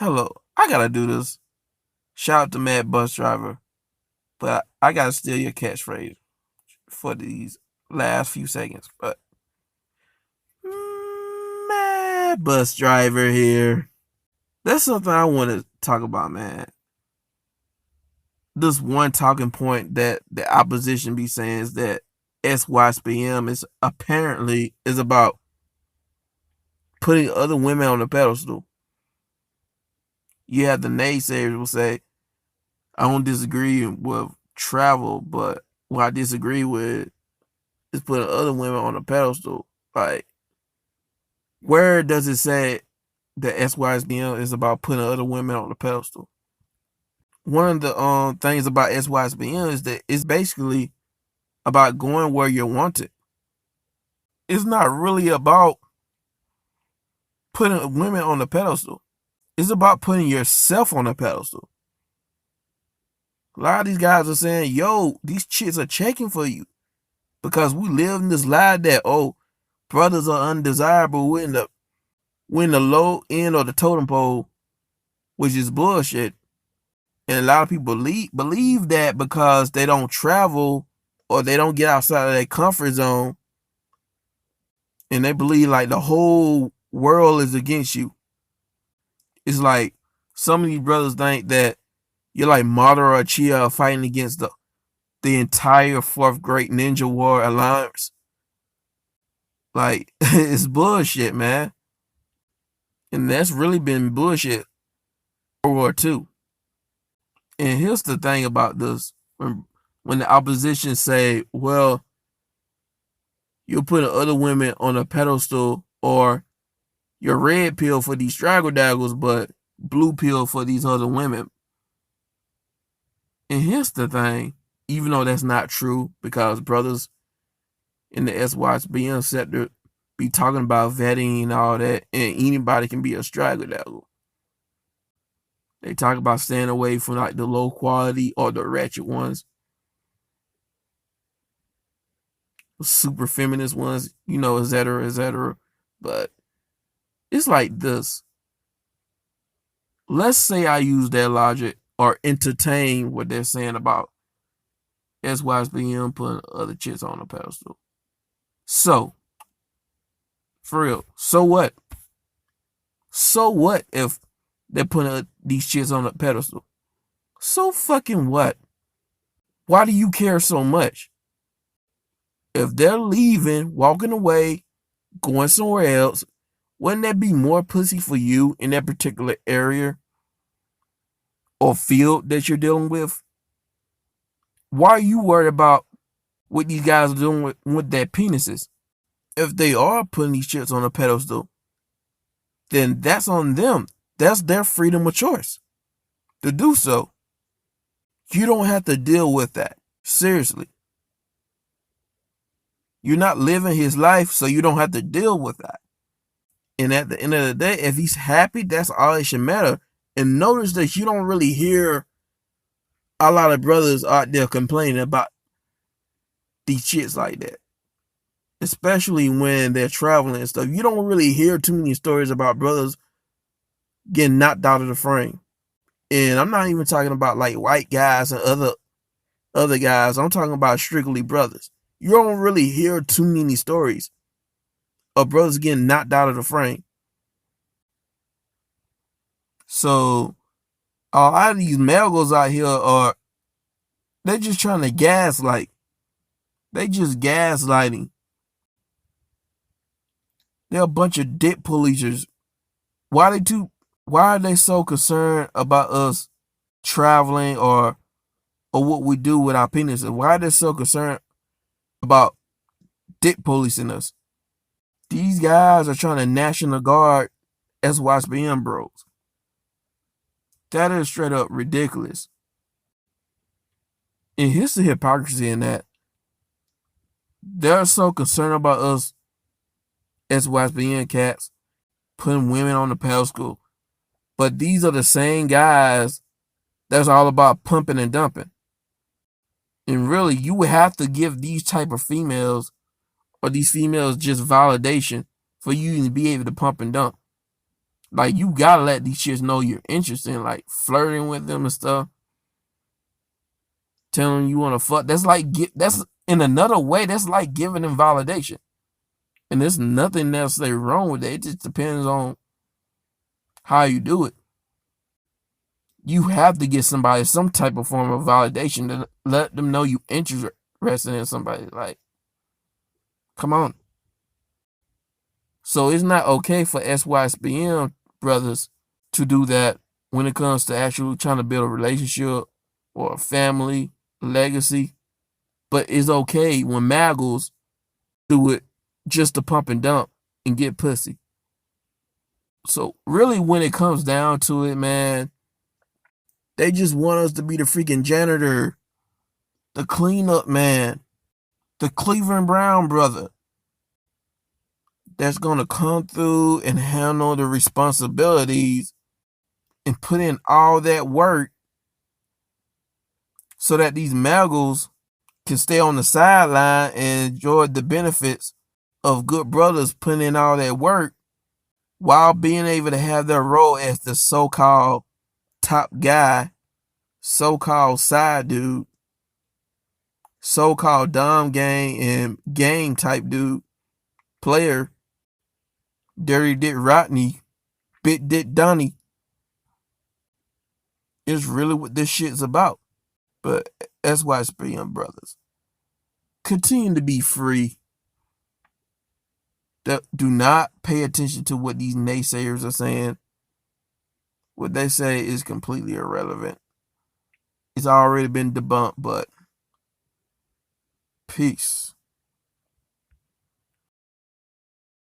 Hello, I gotta do this. Shout out to Mad Bus Driver, but I gotta steal your catchphrase for these last few seconds. But Mad Bus Driver here. That's something I want to talk about, man. This one talking point that the opposition be saying is that SYSBM is about putting other women on the pedestal. You have the naysayers will say, I don't disagree with travel, but what I disagree with is putting other women on a pedestal. Like, where does it say that SYSBM is about putting other women on the pedestal? One of the things about SYSBM is that it's basically about going where you're wanted. It's not really about putting women on the pedestal. It's about putting yourself on the pedestal. A lot of these guys are saying, yo, these chicks are checking for you because we live in this lie that, oh, brothers are undesirable. We're in the low end of the totem pole, which is bullshit. And a lot of people believe that because they don't travel or they don't get outside of their comfort zone. And they believe like the whole world is against you. It's like some of these brothers think that you're like Madara or Chia fighting against the entire fourth great ninja war alliance. Like, it's bullshit, man. And that's really been bullshit for World War II. And here's the thing about this. When the opposition say, well, you're putting other women on a pedestal, or you're red pill for these straggle daggles, but blue pill for these other women. And here's the thing, even though that's not true, because brothers in the SYSBM sector be talking about vetting and all that, and anybody can be a straggle daggle. They talk about staying away from like the low quality or the ratchet ones, super feminist ones, etc., etc. But it's like this. Let's say I use their logic or entertain what they're saying about SYSBM putting other chicks on a pedestal. So, for real, so what? So what if they're putting these chicks on a pedestal? So fucking what? Why do you care so much? If they're leaving, walking away, going somewhere else, wouldn't that be more pussy for you in that particular area or field that you're dealing with? Why are you worried about what these guys are doing with their penises? If they are putting these chicks on a pedestal, then that's on them. That's their freedom of choice to do so. You don't have to deal with that. Seriously. You're not living his life, so you don't have to deal with that. And at the end of the day, if he's happy, that's all that should matter. And notice that you don't really hear a lot of brothers out there complaining about these chicks like that. Especially when they're traveling and stuff. You don't really hear too many stories about brothers getting knocked out of the frame. And I'm not even talking about like white guys and other guys. I'm talking about strictly brothers. You don't really hear too many stories of brothers getting knocked out of the frame. So a lot of these Maggles out here they're just trying to gaslight. They just gaslighting. They're a bunch of dick policers. Why are they so concerned about us traveling or what we do with our penises? Why are they so concerned about dick policing us? These guys are trying to National Guard SYSBM Bros. That is straight up ridiculous. And here's the hypocrisy in that. They're so concerned about us SYSBM cats putting women on the pedestal. But these are the same guys that's all about pumping and dumping. And really, you would have to give these type of females or these females just validation for you to be able to pump and dump. Like, you gotta let these chicks know you're interested in, like, flirting with them and stuff. Telling them you want to fuck. That's like, that's in another way, that's like giving them validation. And there's nothing necessarily wrong with it. It just depends on how you do it. You have to get somebody some type of form of validation to let them know you interested in somebody. Like, come on. So it's not okay for SYSBM brothers to do that when it comes to actually trying to build a relationship or a family legacy. But it's okay when Maggles do it just to pump and dump and get pussy. So really, when it comes down to it, man, they just want us to be the freaking janitor, the cleanup man, the Cleveland Brown brother that's going to come through and handle the responsibilities and put in all that work so that these Maggles can stay on the sideline and enjoy the benefits of good brothers putting in all that work while being able to have their role as the so-called top guy, so-called side dude, so-called Dom gang and game type dude, player, Dirty Dick Rodney, Big Dick Donnie. Is really what this shit's about. But SYSBM brothers, continue to be free. Do not pay attention to what these naysayers are saying. What they say is completely irrelevant. It's already been debunked, but peace.